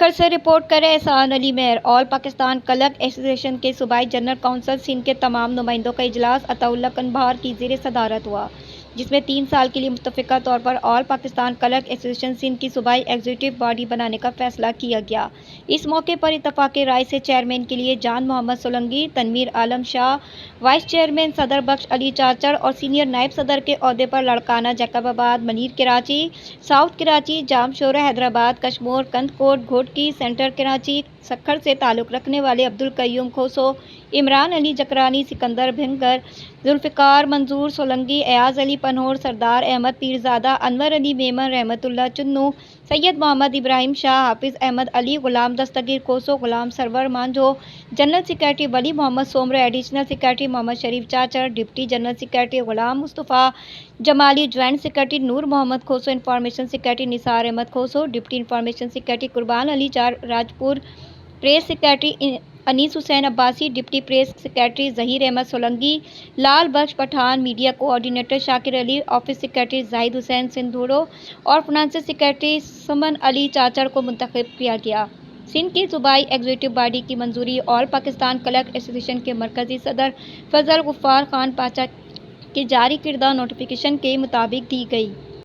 سکھر سے رپورٹ کریں احسان علی میر۔ آل پاکستان کلرک ایسوسی ایشن کے صوبائی جنرل کونسل سندھ کے تمام نمائندوں کا اجلاس عطا اللہ کنبھار کی زیر صدارت ہوا، جس میں 3 سال کے لیے متفقہ طور پر آل پاکستان کلرک ایسوسی ایشن سندھ کی صوبائی ایگزیکٹو باڈی بنانے کا فیصلہ کیا گیا۔ اس موقع پر اتفاق رائے سے چیئرمین کے لیے جان محمد سولنگی، تنویر عالم شاہ، وائس چیئرمین صدر بخش علی چاچڑ اور سینئر نائب صدر کے عہدے پر لڑکانہ جیکب آباد، منیر کراچی، ساؤتھ کراچی، جام شورہ حیدرآباد، کشمور، کند کوٹ، گھوٹکی، سینٹر کراچی، سکھر سے تعلق رکھنے والے عبدالقیوم کھوسو، عمران علی جکرانی، سکندر بھنگر، ذوالفقار منظور سولنگی، ایاز علی پنہور، سردار احمد پیرزادہ، انور علی میمن، رحمت اللہ چنو، سید محمد ابراہیم شاہ، حافظ احمد علی، Ghulam Dastgir Khoso, Ghulam Sarwar مانجھو، general secretary Wali Muhammad Soomro, additional secretary Muhammad Sharif Chachar, deputy general secretary Ghulam Mustafa Jamali, joint secretary Noor Muhammad Khoso, information secretary Nisar Ahmed Khoso, deputy information secretary Qurban Ali Rajpur, press secretary Anees Hussain Abbasi, deputy press secretary Zaheer Ahmed Solangi, Lal Bux Pathan, media coordinator Shakir Ali, office secretary Zahid Hussain Sindhoro اور فنانس سیکریٹری سمن علی چاچڑ کو منتخب کیا گیا۔ سندھ کی صوبائی ایگزیکٹو باڈی کی منظوری آل پاکستان کلرک ایسوسی ایشن کے مرکزی صدر فضل غفار خان پاشا کے جاری کردہ نوٹیفکیشن کے مطابق دی گئی۔